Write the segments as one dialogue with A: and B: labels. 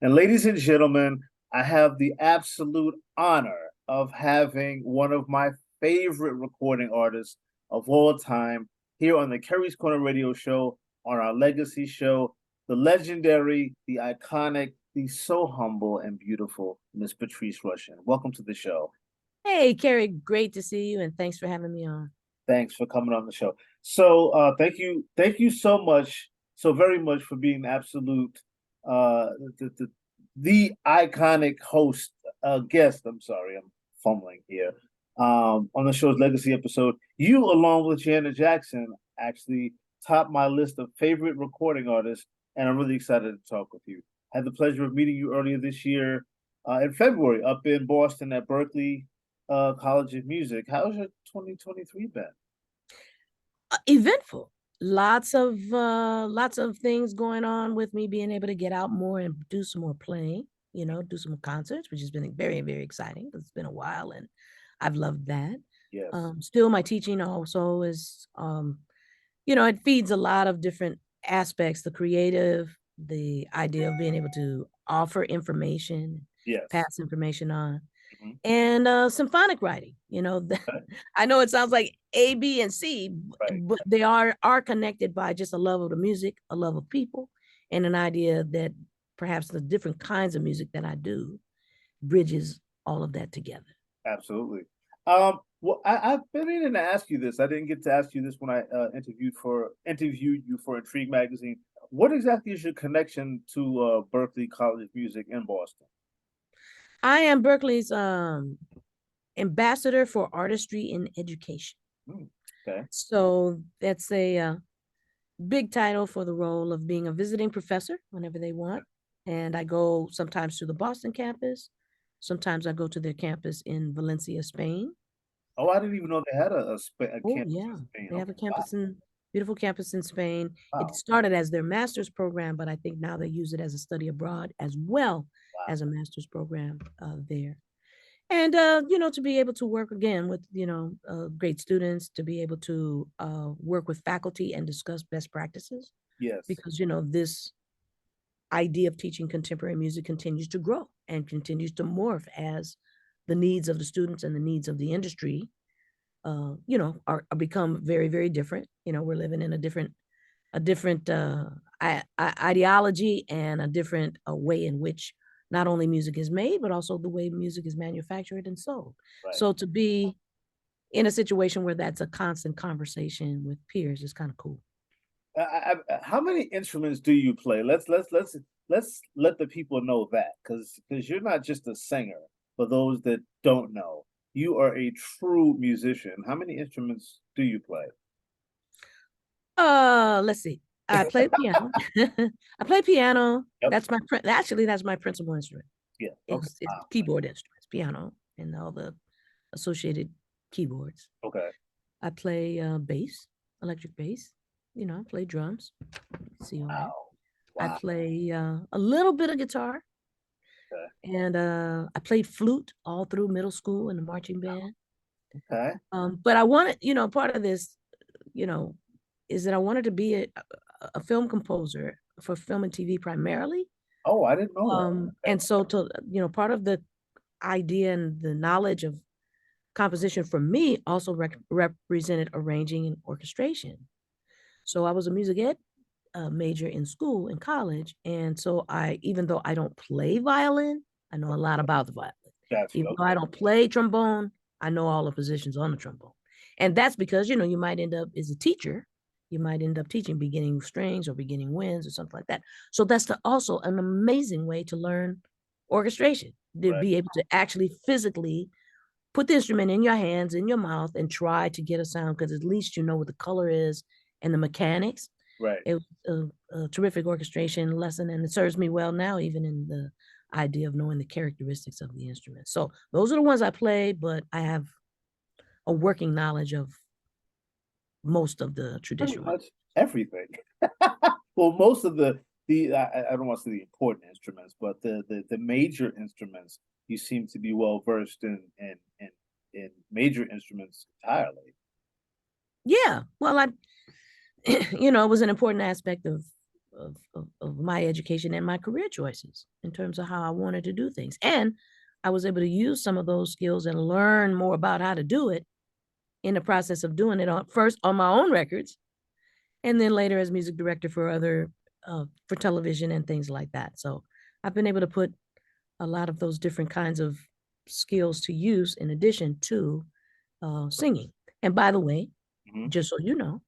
A: And ladies and gentlemen, I have the absolute honor of having one of my favorite recording artists of all time here on the Keri's Corner radio show, on our legacy show, the legendary, the iconic, the so humble and beautiful Miss Patrice Rushen. Welcome to the show.
B: Hey, Keri, great to see you, and thanks for having me on.
A: Thanks for coming on the show. So thank you so much, so very much for being absolute, uh, the, the, the iconic host, guest. I'm sorry, I'm fumbling here. On the show's legacy episode, you along with Janet Jackson actually topped my list of favorite recording artists, and I'm really excited to talk with you. I had the pleasure of meeting you earlier this year, in February, up in Boston at Berkeley College of Music. How's your 2023 been?
B: Eventful. Lots of things going on with me being able to get out more and do some more playing, do some concerts, which has been very, very exciting. It's been a while and I've loved that.
A: Yes,
B: Still my teaching also is it feeds a lot of different aspects, the creative, the idea of being able to offer information,
A: yes.
B: pass information on,
A: Mhm.
B: and symphonic writing.
A: Okay,
B: I know it sounds like A, B, and C,
A: right.
B: but they are connected by just a love of the music, a love of people, and an idea that perhaps the different kinds of music that I do bridges all of that together.
A: Absolutely. Well, I've been meaning to ask you this. I didn't get to ask you this when I interviewed you for Intrigue magazine. What exactly is your connection to Berkeley College of Music in Boston?
B: I am Berkeley's ambassador for artistry in education.
A: Hmm, okay,
B: So that's a big title for the role of being a visiting professor whenever they want. And I go sometimes to the Boston campus. Sometimes I go to their campus in Valencia, Spain.
A: oh, I didn't even know they had a
B: Oh,
A: campus in
B: yeah.
A: Spain.
B: They have
A: Okay,
B: a
A: wow,
B: campus in beautiful campus in Spain. It
A: wow,
B: started as their master's program, but I think now they use it as a study abroad as well
A: wow.
B: as a master's program there. And to be able to work again with great students, to be able to work with faculty and discuss best practices,
A: Yes,
B: because this idea of teaching contemporary music continues to grow and continues to morph as the needs of the students and the needs of the industry are become very, very different. We're living in a different ideology and a different way in which not only music is made, but also the way music is manufactured and sold.
A: right.
B: So to be in a situation where that's a constant conversation with peers is kind of cool.
A: How many instruments do you play? Let's let the people know that because you're not just a singer. For those that don't know, you are a true musician. How many instruments do you play?
B: Let's see. I play piano. I play piano.
A: Yep.
B: Actually that's my principal instrument.
A: Yeah. Okay.
B: Is
A: Wow.
B: keyboard instruments, piano and all the associated keyboards.
A: Okay.
B: I play bass, electric bass. I play drums. See all that.
A: Wow.
B: I
A: Wow.
B: play a little bit of guitar,
A: Okay.
B: and I played flute all through middle school in the marching band.
A: Okay.
B: But I wanted, part of this, you know, is that I wanted to be a film composer for film and TV primarily.
A: Oh, I didn't know that. Okay.
B: And so to, part of the idea and the knowledge of composition for me also represented arranging and orchestration. So I was a music ed major in school, in college. And so even though I don't play violin, I know a lot about the violin.
A: Got you.
B: Even though
A: Okay.
B: I don't play trombone, I know all the positions on the trombone. And that's because, you might end up as a teacher, you might end up teaching beginning strings or beginning winds or something like that. So that's also an amazing way to learn orchestration, to
A: Right.
B: be able to actually physically put the instrument in your hands, in your mouth, and try to get a sound because at least you know what the color is and the mechanics.
A: Right.
B: It was a terrific orchestration lesson, and it serves me well now, even in the idea of knowing the characteristics of the instrument. So those are the ones I play, but I have a working knowledge of most of the
A: Pretty
B: traditional
A: much
B: ones.
A: everything. Well, most of the I don't want to say the important instruments, but the major instruments you seem to be well versed in major instruments entirely.
B: Yeah, well, it was an important aspect of of my education and my career choices in terms of how I wanted to do things. And I was able to use some of those skills and learn more about how to do it in the process of doing it first on my own records, and then later as music director for other for television and things like that. So I've been able to put a lot of those different kinds of skills to use in addition to singing. And by the way, just so you know,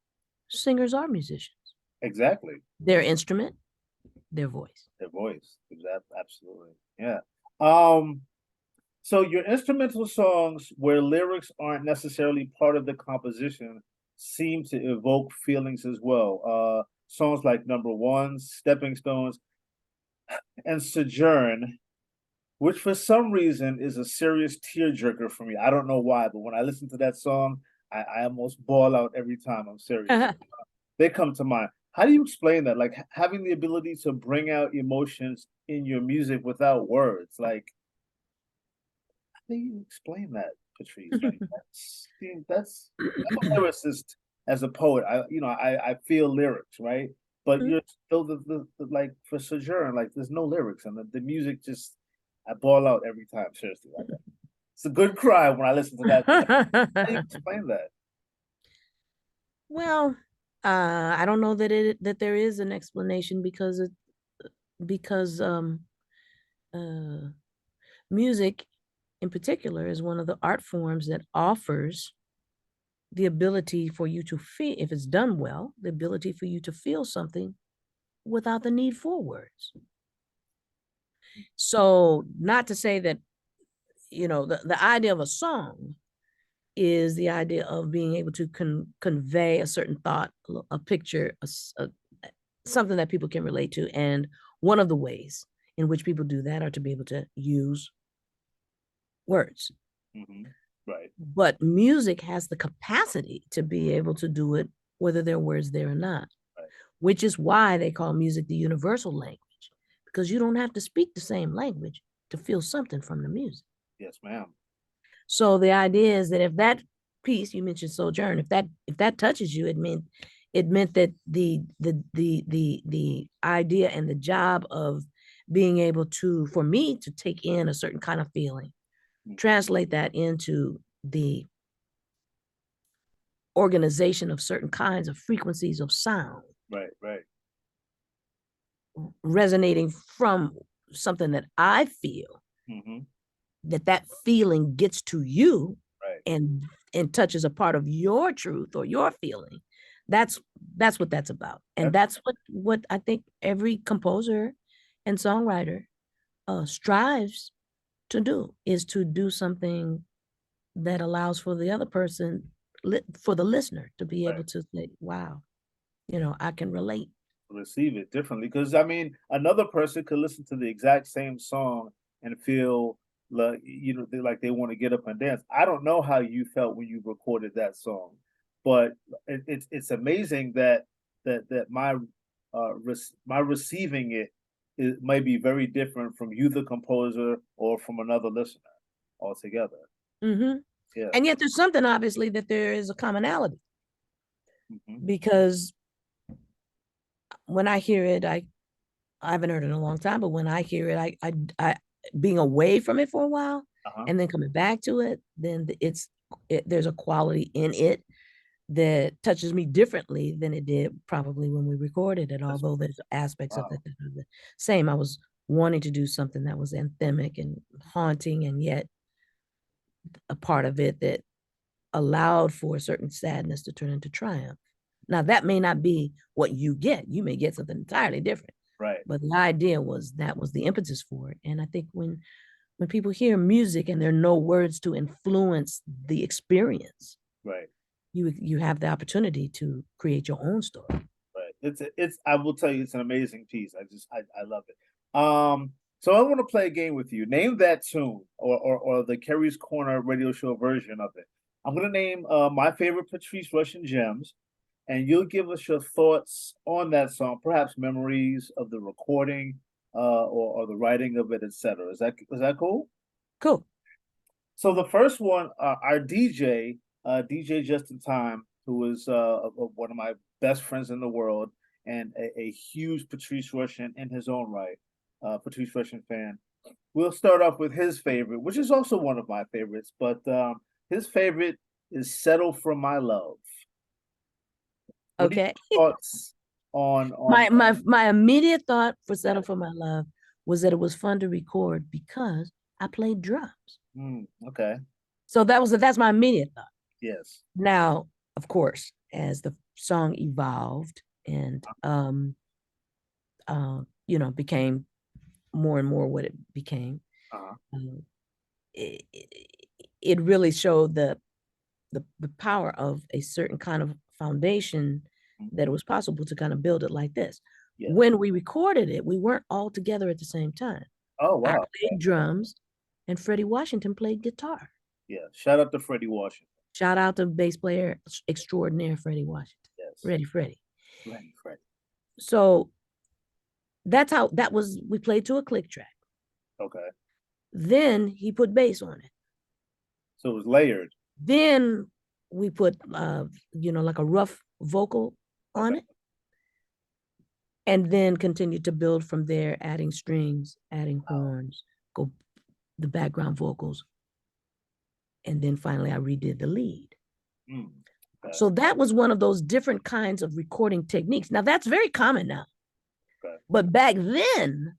B: singers are musicians.
A: Exactly.
B: Their instrument, their voice.
A: Their voice. Absolutely. Yeah. So your instrumental songs where lyrics aren't necessarily part of the composition seem to evoke feelings as well. Songs like Number One, Stepping Stones, and Sojourn, which for some reason is a serious tearjerker for me. I don't know why, but when I listen to that song, I almost bawl out every time. I'm serious. They come to mind. How do you explain that? Like having the ability to bring out emotions in your music without words. Like, how do you explain that, Patrice? Like that's I'm a lyricist as a poet. I feel lyrics, right? But you're still the like for Sojourn, like there's no lyrics and the music just I ball out every time, seriously. Like that. It's a good cry when I listen to that. How do you explain that?
B: Well, I don't know that there is an explanation because uh, music in particular is one of the art forms that offers the ability for you to feel, if it's done well, the ability for you to feel something without the need for words. So, not to say that, the idea of a song is the idea of being able to convey a certain thought, a picture, something that people can relate to. And one of the ways in which people do that are to be able to use words.
A: Right.
B: But music has the capacity to be able to do it whether there are words there or not,
A: Right.
B: which is why they call music the universal language, because you don't have to speak the same language to feel something from the music.
A: Yes, ma'am.
B: So the idea is that if that piece you mentioned Sojourn, if that touches you, it meant that the idea and the job of being able to, for me to take in a certain kind of feeling, translate that into the organization of certain kinds of frequencies of sound.
A: Right.
B: Resonating from something that I feel, that feeling gets to you,
A: right.
B: and touches a part of your truth or your feeling. That's what that's about. And that's what I think every composer and songwriter strives to do, is to do something that allows for the other person, for the listener to be able to say, wow, I can relate.
A: Receive it differently. Because I mean, another person could listen to the exact same song and feel like like they want to get up and dance. I don't know how you felt when you recorded that song, but it's amazing that my receiving it might be very different from you, the composer, or from another listener altogether. Yeah.
B: And yet there's something obviously that there is a commonality,
A: Mm-hmm.
B: because when I hear it, I haven't heard it in a long time, but when I hear it, I being away from it for a while and then coming back to it, then there's a quality in it that touches me differently than it did probably when we recorded it. Although there's aspects of it that are the same. I was wanting to do something that was anthemic and haunting, and yet a part of it that allowed for a certain sadness to turn into triumph. Now, that may not be what you get. You may get something entirely different.
A: Right.
B: But the idea was that was the impetus for it. And I think when people hear music and there are no words to influence the experience,
A: right,
B: you have the opportunity to create your own story.
A: Right. It's I will tell you, it's an amazing piece. I love it. So I want to play a game with you. Name that tune or the Keri's Corner radio show version of it. I'm gonna name my favorite Patrice Rushen gems, and you'll give us your thoughts on that song, perhaps memories of the recording, or the writing of it, etc. Is that cool?
B: Cool.
A: So the first one, our DJ, DJ Just in Time, who is one of my best friends in the world, and a huge Patrice Rushen in his own right, Patrice Rushen fan. We'll start off with his favorite, which is also one of my favorites, but his favorite is "Settle for My Love." What are
B: Okay.
A: your thoughts on
B: My immediate thought for Settle for My Love was that it was fun to record because I played drums.
A: Okay.
B: So that's my immediate thought.
A: Yes.
B: Now, of course, as the song evolved and became more and more what it became,
A: Uh-huh.
B: it, it really showed the power of a certain kind of foundation that it was possible to kind of build it like this.
A: Yes.
B: When we recorded it, we weren't all together at the same time.
A: Oh
B: I
A: wow.
B: played drums and Freddie Washington played guitar.
A: Yeah. Shout out to Freddie Washington.
B: Shout out to bass player extraordinaire Freddie Washington.
A: Yes.
B: Freddie.
A: Freddie.
B: So that's how that was. We played to a click track.
A: Okay.
B: Then he put bass on it.
A: So it was layered.
B: Then we put like a rough vocal on it. And then continued to build from there, adding strings, adding horns, go the background vocals. And then finally I redid the lead. Okay. So that was one of those different kinds of recording techniques. Now that's very common now. Okay. But back then,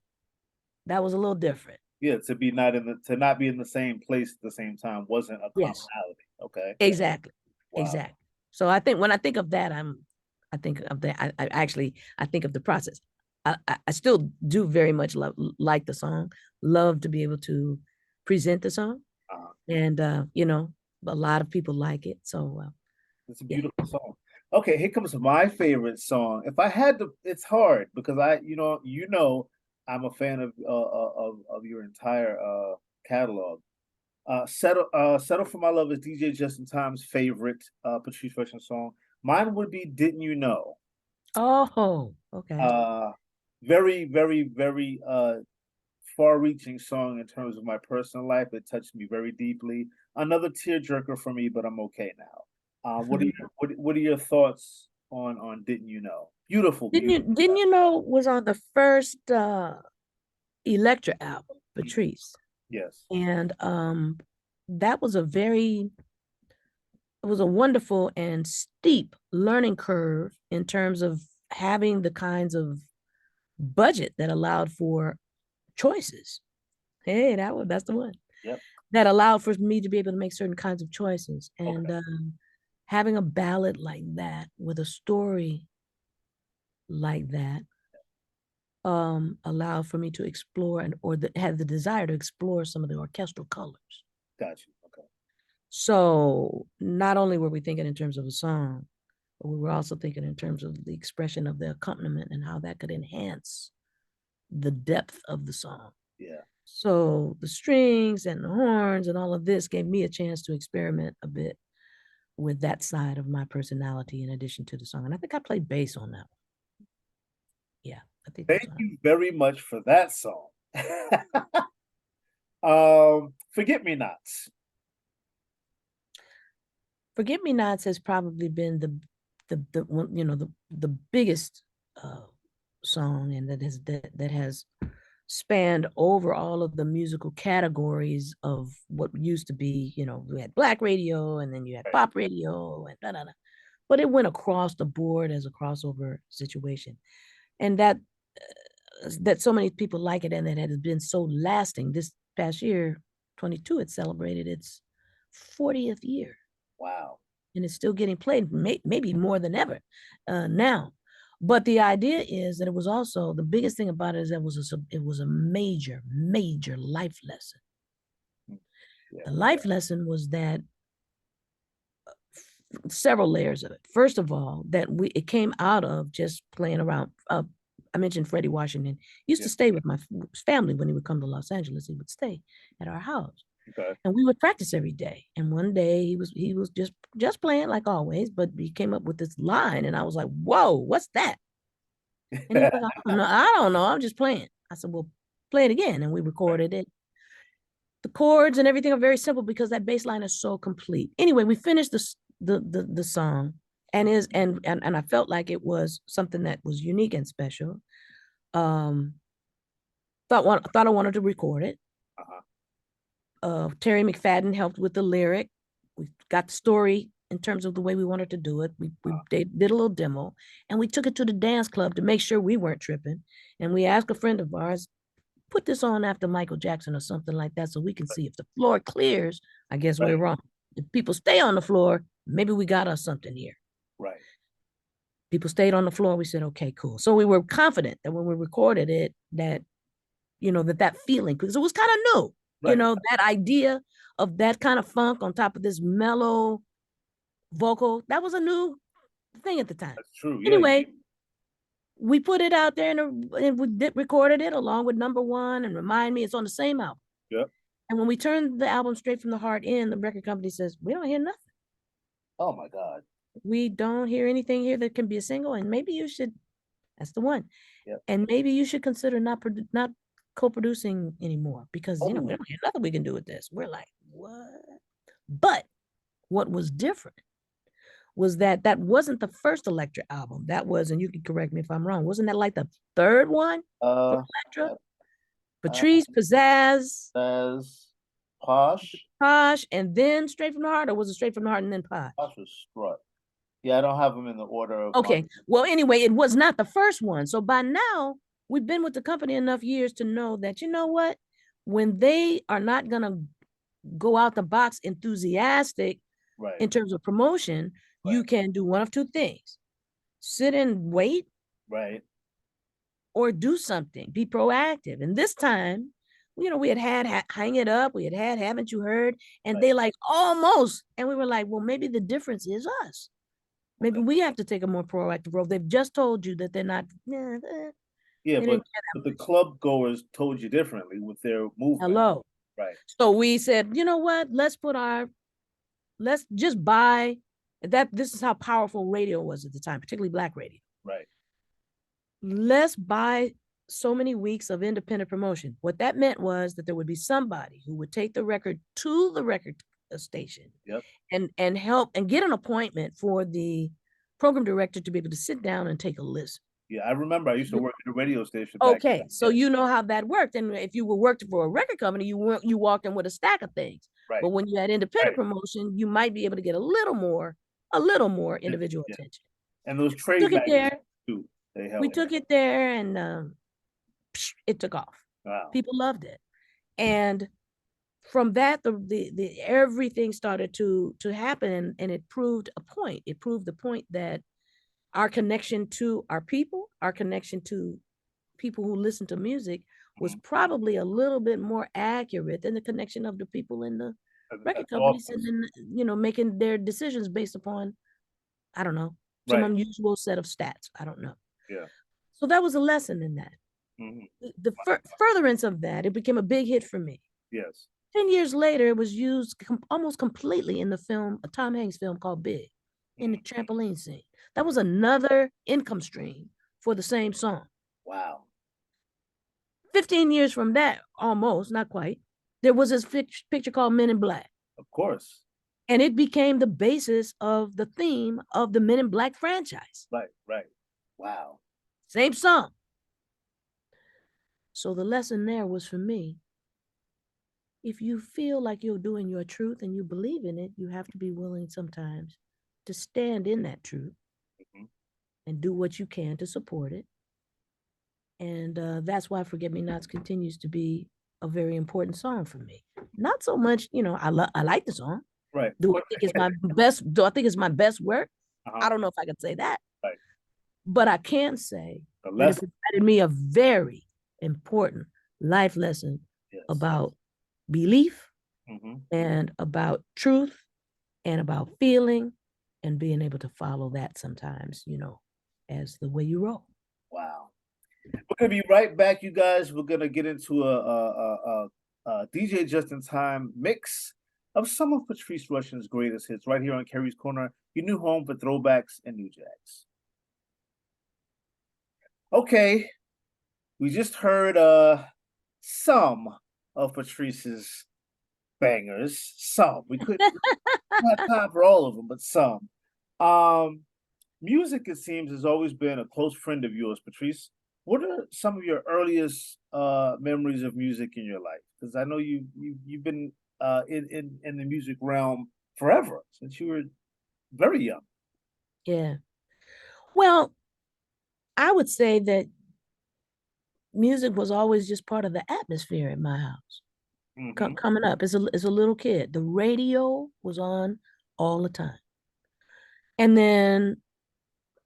B: that was a little different.
A: Yeah, to not be in the same place at the same time wasn't a commonality. Okay.
B: Exactly. Wow. Exactly. So I think when I think of that, I think of that. I think of the process. I still do very much like the song, love to be able to present the song. And, a lot of people like it. So
A: it's a beautiful song. Okay, here comes my favorite song. If I had to, it's hard because I'm a fan of your entire catalog. Settle for My Love is DJ Justin Time's favorite Patrice Rushen song. Mine would be Didn't You Know?
B: Oh, okay.
A: Very, very, very far-reaching song in terms of my personal life. It touched me very deeply. Another tearjerker for me, but I'm okay now. What are your thoughts on Didn't You Know? Beautiful.
B: Didn't you know was on the first Electra album, Patrice?
A: Yes.
B: And that was it was a wonderful and steep learning curve in terms of having the kinds of budget that allowed for choices. Hey, that's the one.
A: Yep.
B: That allowed for me to be able to make certain kinds of choices. And having a ballad like that with a story like that allowed for me to explore had the desire to explore some of the orchestral colors.
A: Gotcha. Okay.
B: So not only were we thinking in terms of a song, but we were also thinking in terms of the expression of the accompaniment and how that could enhance the depth of the song.
A: Yeah.
B: So the strings and the horns and all of this gave me a chance to experiment a bit with that side of my personality in addition to the song. And I think I played bass on that one. Yeah, I think.
A: Thank you very much for that song. Forget Me Nots.
B: Forget Me Nots has probably been the one, the biggest song, and that has spanned over all of the musical categories of what used to be, we had black radio and then you had pop radio and da. But it went across the board as a crossover situation. And that so many people like it and that has been so lasting. This past year, 22, it celebrated its 40th year.
A: Wow.
B: And it's still getting played, maybe more than ever now. But the idea is that it was also, the biggest thing about it is that it was a major, major life lesson. Yeah. The life lesson was that several layers of it. First of all, that it came out of just playing around. I mentioned Freddie Washington. He used to stay with my family when he would come to Los Angeles. He would stay at our house. Okay. And we would practice every day. And one day he was just playing like always, but he came up with this line and I was like, whoa, what's that? And he was like, I don't know. I'm just playing. I said, well, play it again. And we recorded it. The chords and everything are very simple because that bass line is so complete. Anyway, we finished the song and I felt like it was something that was unique and special. Um, thought I wanted to record it. Terry McFadden helped with the lyric. We got the story in terms of the way we wanted to do it. We did a little demo, and we took it to the dance club to make sure we weren't tripping. And we asked a friend of ours, put this on after Michael Jackson or something like that, so we can see if the floor clears. I guess we're wrong. If people stay on the floor, maybe we got us something here.
A: Right.
B: People stayed on the floor. We said, okay, cool. So we were confident that when we recorded it, that that feeling, because it was kind of new. Right. That idea of that kind of funk on top of this mellow vocal, that was a new thing at the time.
A: That's true. Yeah.
B: Anyway, we put it out there and we recorded it along with Number One and Remind Me. It's on the same album.
A: Yep.
B: And when we turned the album Straight from the Heart in, the record company says, we don't hear nothing.
A: Oh my God.
B: We don't hear anything here that can be a single, and maybe you should, that's the one.
A: Yep.
B: And maybe you should consider not co-producing anymore, because we don't hear nothing we can do with this. We're like, what? But what was different was that wasn't the first Elektra album. That was, and you can correct me if I'm wrong, wasn't that like the third one from Elektra? Patrice, Pizzazz, Posh, and then Straight from the Heart, or was it Straight from the Heart and then Posh?
A: Posh was Strut. Yeah, I don't have them in the order of.
B: Okay. Well, anyway, it was not the first one. So by now, we've been with the company enough years to know that, you know what, when they are not going to go out the box enthusiastic in terms of promotion, you can do one of two things: sit and wait, or do something, be proactive. And this time, we had Hang It Up, we had Haven't You Heard, and they like almost, and we were like, well, maybe the difference is us. Maybe we have to take a more proactive role. They've just told you that they're not.
A: Yeah, but the club goers told you differently with their movement.
B: Hello.
A: Right.
B: So we said, you know what? Let's just buy that. This is how powerful radio was at the time, particularly Black radio.
A: Right.
B: Let's buy so many weeks of independent promotion. What that meant was that there would be somebody who would take the record to the record station.
A: Yep.
B: And help and get an appointment for the program director to be able to sit down and take a listen.
A: Yeah, I remember I used to work at a radio station.
B: Okay, so you know how that worked. And if you were working for a record company, you walked in with a stack of things.
A: Right.
B: But when you had independent promotion, you might be able to get a little more individual attention.
A: And those trade
B: took it there.
A: Too.
B: We took it there, and it took off.
A: Wow.
B: People loved it. And from that, the everything started to happen, and it proved a point. It proved the point that our connection to our people, our connection to people who listen to music, was probably a little bit more accurate than the connection of the people in the record companies, and then making their decisions based upon, I don't know, some unusual set of stats. I don't know.
A: Yeah.
B: So that was a lesson in that. Mm-hmm. The furtherance of that, it became a big hit for me.
A: Yes.
B: 10 years later, it was used almost completely in the film, a Tom Hanks film called Big, in the trampoline scene. That was another income stream for the same song.
A: Wow.
B: 15 years from that, almost, not quite, there was this picture called Men in Black.
A: Of course.
B: And it became the basis of the theme of the Men in Black franchise.
A: Right. Wow.
B: Same song. So the lesson there was, for me, if you feel like you're doing your truth and you believe in it, you have to be willing sometimes to stand in that truth and do what you can to support it. And that's why Forget Me Nots continues to be a very important song for me. Not so much, I like the song.
A: Right.
B: Do I think it's my best? Do I think it's my best work? I don't know if I can say that.
A: Right.
B: But I can say that it provided me a very important life lesson about belief and about truth and about feeling and being able to follow that sometimes, as the way you roll.
A: Wow. We're gonna be right back, you guys. We're gonna get into a DJ Just in Time mix of some of Patrice Rushen's greatest hits right here on Keri's Corner, your new home for throwbacks and new jacks. Okay, we just heard some of Patrice's bangers. Some. We couldn't have time for all of them, but some. music, it seems, has always been a close friend of yours, Patrice. What are some of your earliest memories of music in your life? Because I know you've been in the music realm forever since you were very young.
B: Yeah. Well, I would say that music was always just part of the atmosphere at my house.
A: Hmm.
B: Coming up as a little kid, the radio was on all the time. And then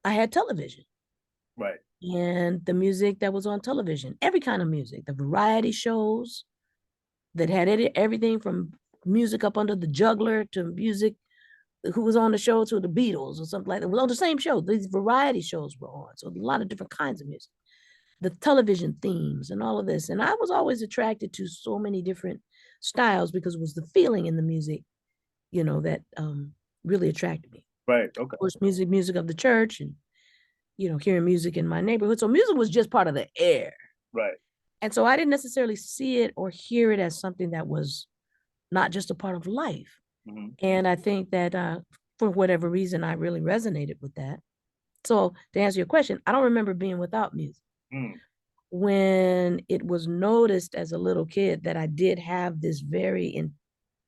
B: I had television
A: Right.
B: and the music that was on television, every kind of music, the variety shows that had everything from music up under the juggler to music who was on the show to the Beatles or something like that. It was on the same show. These variety shows were on. So a lot of different kinds of music, the television themes and all of this. And I was always attracted to so many different styles because it was the feeling in the music, that really attracted me.
A: Right. Okay.
B: Of course, music of the church and, hearing music in my neighborhood. So music was just part of the air.
A: Right.
B: And so I didn't necessarily see it or hear it as something that was not just a part of life.
A: Hmm.
B: And I think that for whatever reason, I really resonated with that. So to answer your question, I don't remember being without music.
A: Mm.
B: When it was noticed as a little kid that I did have this very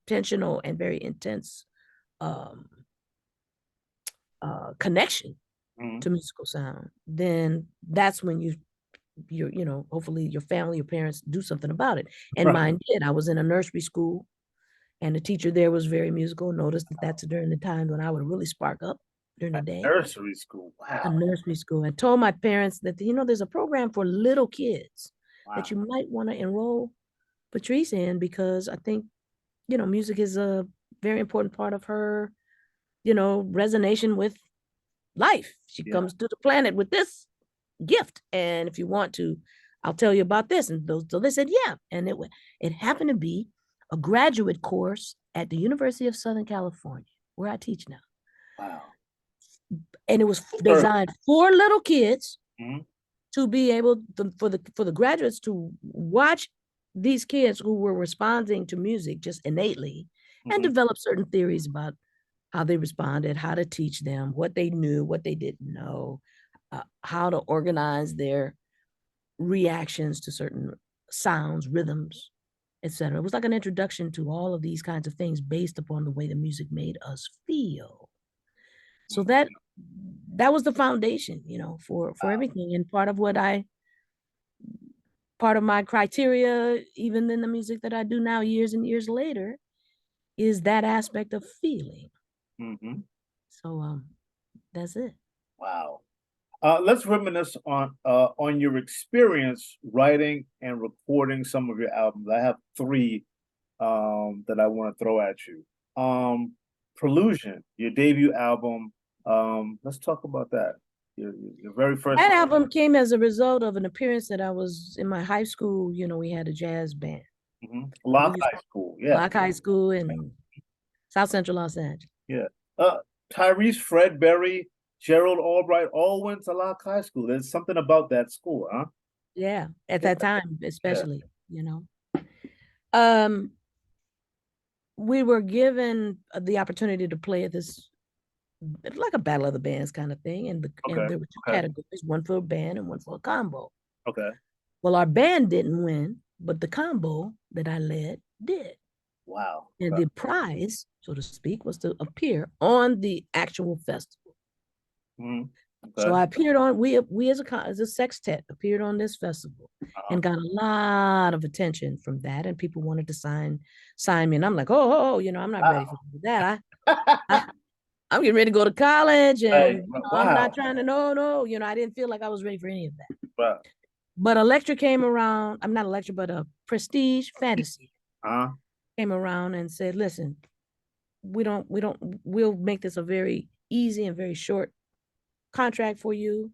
B: intentional and very intense um, connection
A: Hmm.
B: to musical sound, then that's when hopefully your family, your parents do something about it. And
A: Right.
B: mine did. I was in a nursery school and the teacher there was very musical. Noticed that that's during the time when I would really spark up during the day.
A: Nursery school.
B: A
A: Wow.
B: nursery school, and told my parents that there's a program for little kids that
A: Wow.
B: you might want to enroll Patrice in because I think music is a very important part of her resonation with life. She
A: Yeah.
B: comes to the planet with this gift, and if you want to, I'll tell you about this. And so they said yeah, and it happened to be a graduate course at the University of Southern California where I teach now,
A: Wow.
B: and it was
A: Sure.
B: designed for little kids
A: Mhm.
B: to be able for the graduates to watch these kids who were responding to music just innately and
A: Mhm.
B: develop certain theories about how they responded, how to teach them, what they knew, what they didn't know, how to organize their reactions to certain sounds, rhythms, etc. It was like an introduction to all of these kinds of things based upon the way the music made us feel. So that was the foundation, for
A: Wow.
B: everything. And part of my criteria, even in the music that I do now, years and years later, is that aspect of feeling.
A: Mhm.
B: So that's it.
A: Wow. Let's reminisce on your experience writing and recording some of your albums. I have three that I want to throw at you. Prelusion, your debut album. Let's talk about that. Your very first
B: That
A: one.
B: album came as a result of an appearance that I was in my high school. We had a jazz band.
A: Lock
B: We used
A: High School. Yeah.
B: Black High School in South Central Los Angeles.
A: Yeah. Tyrese, Fred Berry, Gerald Albright all went to Lock High School. There's something about that school, huh?
B: Yeah, at
A: Yeah.
B: that time,
A: Yeah.
B: especially. Um, we were given the opportunity to play at this like a battle of the bands kind of thing, and
A: Okay.
B: there were two
A: Okay.
B: categories, one for a band and one for a combo.
A: Okay.
B: Well, our band didn't win, but the combo that I led did.
A: Wow.
B: And
A: Okay.
B: the prize, so to speak, was to appear on the actual festival.
A: Mhm.
B: So
A: Okay.
B: I appeared on we as a sextet appeared on this festival
A: Uh-huh.
B: and got a lot of attention from that, and people wanted to sign me, and I'm like, oh, I'm not ready
A: Wow.
B: for that. I I'm getting ready to go to college,
A: Hey,
B: and I'm not
A: wow.
B: trying to no, I didn't feel like I was ready for any of that.
A: Wow.
B: But Electra came around. I'm not Electra, but a Prestige Fantasy
A: Uh-huh.
B: came around and said, listen, we'll make this a very easy and very short contract for you.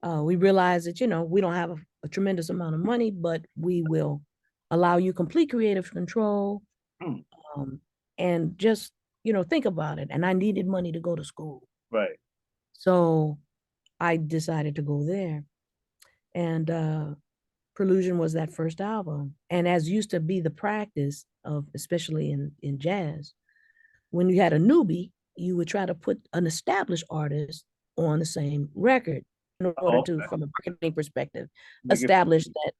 B: We realize that, we don't have a tremendous amount of money, but we will allow you complete creative control.
A: Hmm.
B: Um, and just, think about it. And I needed money to go to school.
A: Right.
B: So I decided to go there. And Prelusion was that first album. And as used to be the practice of, especially in jazz, when you had a newbie, you would try to put an established artist on the same record in order
A: Oh,
B: to, from a marketing perspective,
A: make it
B: establish that,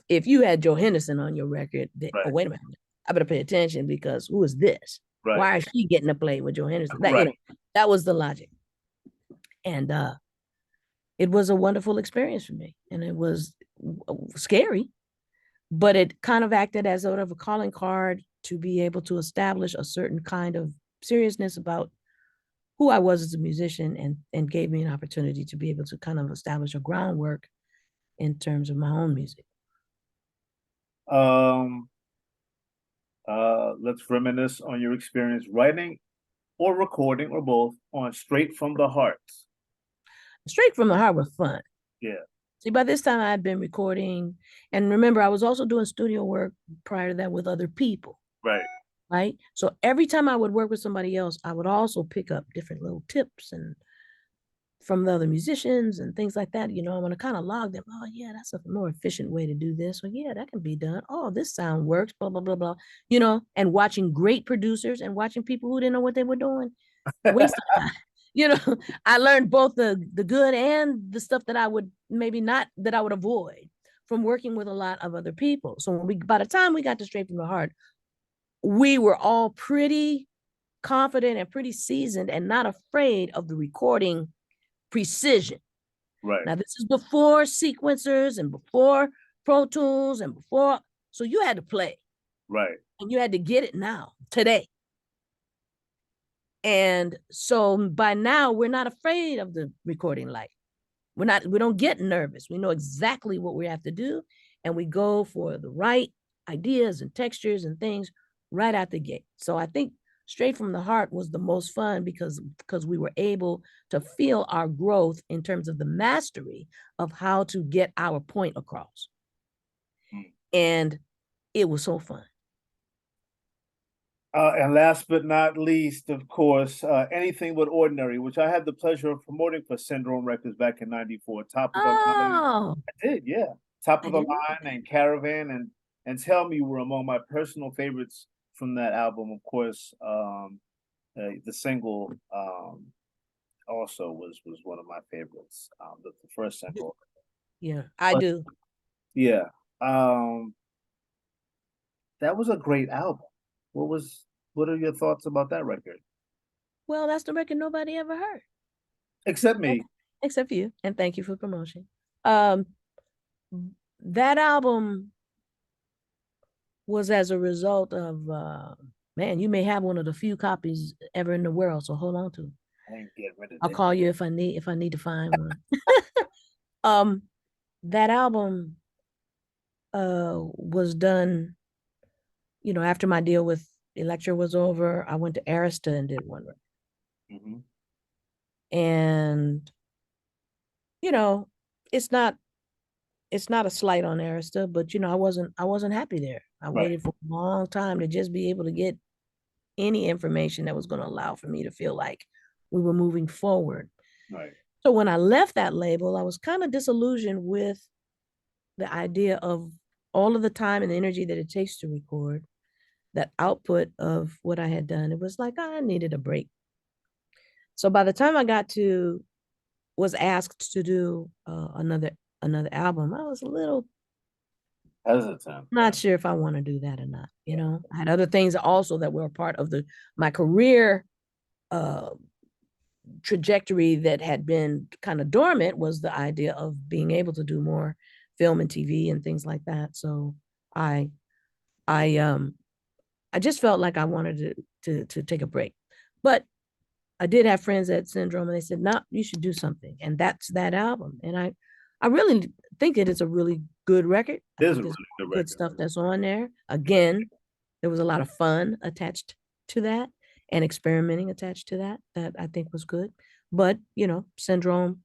B: if you had Joe Henderson on your record, oh,
A: right,
B: wait a minute, I better pay attention because who is this?
A: right,
B: Why is she getting to play with Joe Henderson? That,
A: right.
B: that was the logic. And it was a wonderful experience for me. And it was scary, but it kind of acted as sort of a calling card to be able to establish a certain kind of seriousness about who I was as a musician, and gave me an opportunity to be able to kind of establish a groundwork in terms of my own music.
A: Um, let's reminisce on your experience writing or recording or both on Straight from the Heart.
B: Straight from the Heart was fun.
A: Yeah,
B: See, by this time I had been recording, and remember, I was also doing studio work prior to that with other people,
A: right,
B: right? So every time I would work with somebody else, I would also pick up different little tips and from the other musicians and things like that. I'm going to kind of log them. Oh, yeah, that's a more efficient way to do this. Or, yeah, that can be done. Oh, this sound works, blah, blah, blah, blah. And watching great producers and watching people who didn't know what they were doing waste of time. I learned both the good and the stuff that I would maybe not, that I would avoid from working with a lot of other people. So by the time we got to Straight from the Heart, we were all pretty confident and pretty seasoned and not afraid of the recording precision.
A: right,
B: Now, this is before sequencers and before Pro Tools and before, so you had to play
A: right,
B: and you had to get it now, today. And so by now, we're not afraid of the recording light. We don't get nervous. We know exactly what we have to do, and we go for the right ideas and textures and things right out the gate. So I think Straight from the Heart was the most fun because we were able to feel our growth in terms of the mastery of how to get our point across. And it was so fun.
A: And last but not least, of course, Anything But Ordinary, which I had the pleasure of promoting for Syndrome Records back in '94. Top of the line.
B: Oh,
A: I did, yeah. Top
B: I
A: of the
B: didn't know
A: line
B: that.
A: and Caravan and Tell Me were among my personal favorites from that album. Of course, the single also was one of my favorites. The first single.
B: Yeah, I
A: But
B: do.
A: yeah, um, that was a great album. What are your thoughts about that record?
B: Well, that's the record nobody ever heard,
A: Except me.
B: except for you. And thank you for promotion. Um, that album was as a result of man, you may have one of the few copies ever in the world, so hold on to it.
A: I ain't getting rid of
B: I'll
A: it.
B: call you if I need to find one. um that album was done, after my deal with Electra was over. I went to Arista and did one record.
A: Mhm.
B: And you know, it's not a slight on Arista, but I wasn't happy there. I
A: Right,
B: waited for a long time to just be able to get any information that was going to allow for me to feel like we were moving forward.
A: right.
B: So when I left that label, I was kind of disillusioned with the idea of all of the time and the energy that it takes to record, that output of what I had done. It was like I needed a break. So by the time was asked to do another album, I was a little
A: Hesitant.
B: not sure if I want to do that or not. I had other things also that were a part of my career uh, trajectory that had been kind of dormant, was the idea of being able to do more film and TV and things like that. So I I I just felt like I wanted to take a break. But I did have friends at Syndrome, and they said, "No, you should do something." And that's that album. And I really think it is a really good record. I
A: It is
B: think
A: a
B: there's
A: really good
B: good
A: record.
B: stuff that's on there. Again, there was a lot of fun attached to that and experimenting attached to that I think was good. But, Syndrome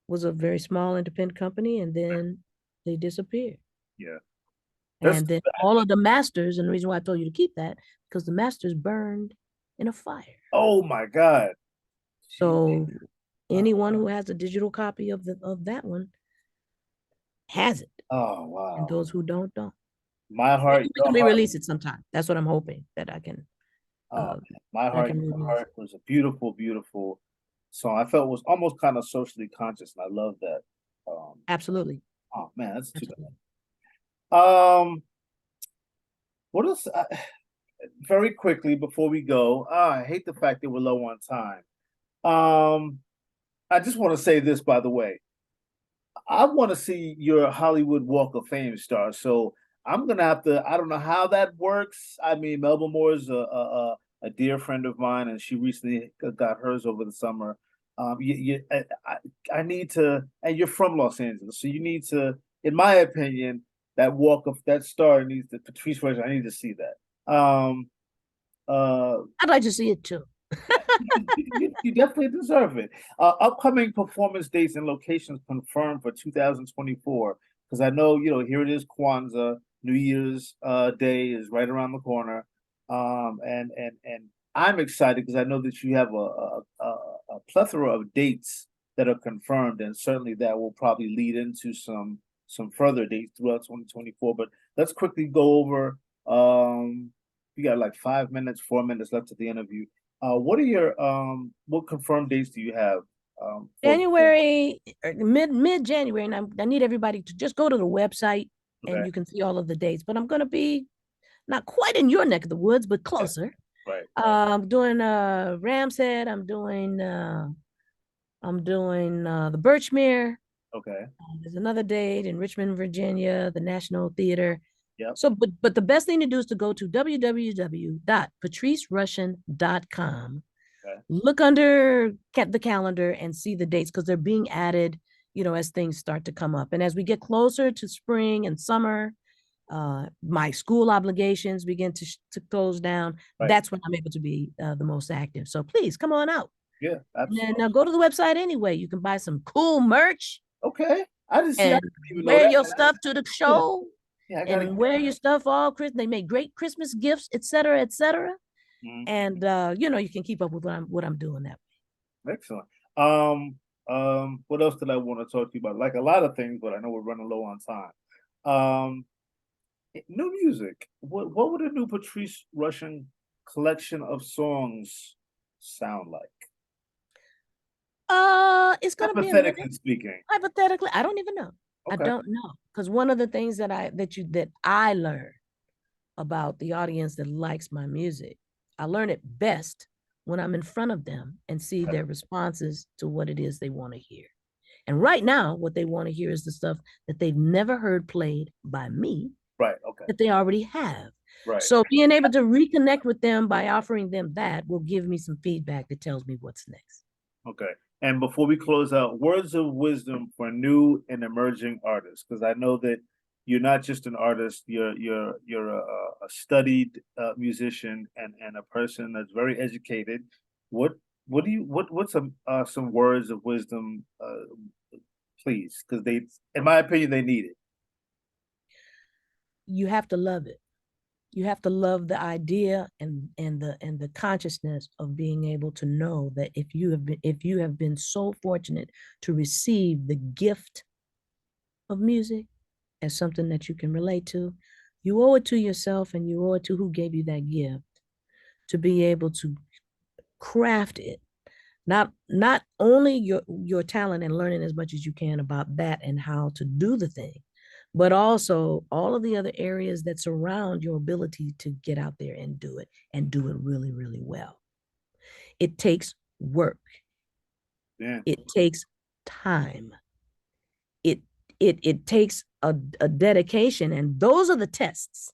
B: was a very small independent company, and then they disappeared.
A: Yeah. That's
B: And then all of the masters, and the reason why I told you to keep that, because the masters burned in a fire.
A: oh my God.
B: So
A: Oh,
B: anyone who has a digital copy of that one has it,
A: oh
B: and
A: wow.
B: those who don't.
A: My heart,
B: Maybe we
A: your
B: can
A: heart.
B: re-release it sometime. That's what I'm hoping that I can
A: Oh,
B: uh
A: man. My
B: that I
A: heart,
B: can
A: your
B: re-release
A: heart
B: it.
A: was a beautiful, beautiful song. I felt was almost kind of socially conscious, and I love that.
B: Absolutely.
A: Oh man, that's too
B: Absolutely.
A: bad. What else? Very quickly before we go, I hate the fact that we're low on time. Um, I just want to say this, by the way. I want to see your Hollywood Walk of Fame star. So I'm gonna have to. I don't know how that works. I mean, Melba Moore is a dear friend of mine, and she recently got hers over the summer. I need to, and you're from Los Angeles, so you need to, in my opinion, that walk of that star needs to Patrice Rushen. I need to see that. Uh,
B: I'd like to see it too.
A: you definitely deserve it. Upcoming performance dates and locations confirmed for 2024. Because I know, here it is, Kwanzaa, New Year's Day is right around the corner. And I'm excited because I know that you have a plethora of dates that are confirmed, and certainly that will probably lead into some further dates throughout 2024. But let's quickly go over. We got like 5 minutes, 4 minutes left of the interview. What confirmed dates do you have? For
B: January, mid January, and I need everybody to just go to the website and
A: okay,
B: you can see all of the dates. But I'm going to be not quite in your neck of the woods, but
A: yeah,
B: closer.
A: right,
B: I'm doing Ram's Head. I'm doing the Birchmere.
A: okay,
B: There's another date in Richmond, Virginia, the National Theater.
A: yep,
B: So, but the best thing to do is to go to www.patricerushen.com,
A: okay,
B: look under the calendar and see the dates because they're being added, as things start to come up. And as we get closer to spring and summer, my school obligations begin to close down.
A: right,
B: That's when I'm able to be the most active. So please come on out.
A: yeah,
B: And then
A: absolutely.
B: go to the website anyway. You can buy some cool merch
A: Okay, I didn't see. I
B: and
A: didn't even know
B: wear
A: that.
B: your stuff to the
A: Yeah,
B: show
A: yeah, I gotta
B: and
A: get.
B: wear your stuff all Christmas. They make great Christmas gifts, et cetera, et cetera.
A: Mhm.
B: And you can keep up with what I'm doing that way.
A: Excellent. What else did I want to talk to you about? Like a lot of things, but I know we're running low on time. Um, New music. What would a new Patrice Russian collection of songs sound like?
B: It's gonna be a minute.
A: Hypothetically speaking.
B: Hypothetically, I don't even know. I
A: Okay.
B: don't know. Because one of the things that I learned about the audience that likes my music, I learn it best when I'm in front of them and see
A: Okay.
B: their responses to what it is they want to hear. And right now, what they want to hear is the stuff that they've never heard played by me
A: Right. Okay.
B: that they already have.
A: Right.
B: So being able to reconnect with them by offering them that will give me some feedback that tells me what's next.
A: Okay. And before we close out, words of wisdom for new and emerging artists, because I know that you're not just an artist, you're a studied musician and a person that's very educated. What what's some words of wisdom, please? Because in my opinion, they need it.
B: You have to love it. You have to love the idea and the consciousness of being able to know that if you have been so fortunate to receive the gift of music as something that you can relate to, you owe it to yourself and you owe it to who gave you that gift to be able to craft it. Not only your talent and learning as much as you can about that and how to do the thing, but also all of the other areas that surround your ability to get out there and do it really, really well. It takes work.
A: Yeah.
B: It takes time. It it takes a dedication, and those are the tests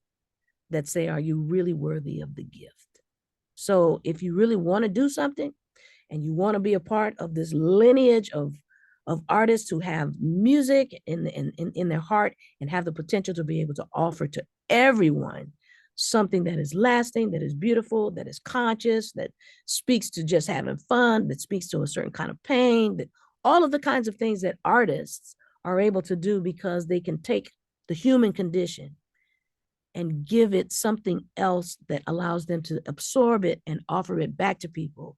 B: that say, are you really worthy of the gift? So if you really want to do something, and you want to be a part of this lineage of artists who have music in their heart and have the potential to be able to offer to everyone something that is lasting, that is beautiful, that is conscious, that speaks to just having fun, that speaks to a certain kind of pain, that all of the kinds of things that artists are able to do because they can take the human condition and give it something else that allows them to absorb it and offer it back to people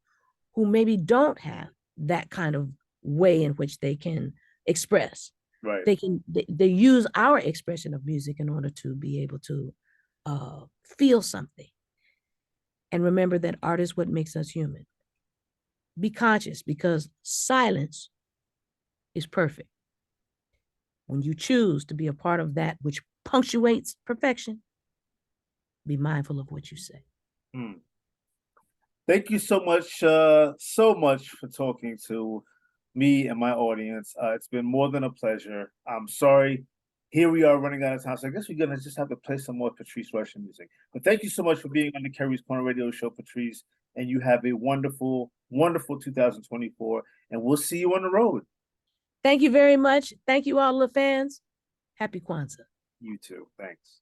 B: who maybe don't have that kind of way in which they can express.
A: Right.
B: They use our expression of music in order to be able to feel something. And remember that art is what makes us human. be conscious, because silence is perfect. When you choose to be a part of that which punctuates perfection, be mindful of what you say.
A: Hmm. Thank you so much for talking to me and my audience. It's been more than a pleasure. I'm sorry. Here we are running out of time, so I guess we're gonna just have to play some more Patrice Rushen music. But thank you so much for being on the Keri's Corner Radio Show, Patrice. And you have a wonderful, wonderful 2024. And we'll see you on the road.
B: Thank you very much. Thank you, all the fans. Happy Kwanzaa.
A: You too. Thanks.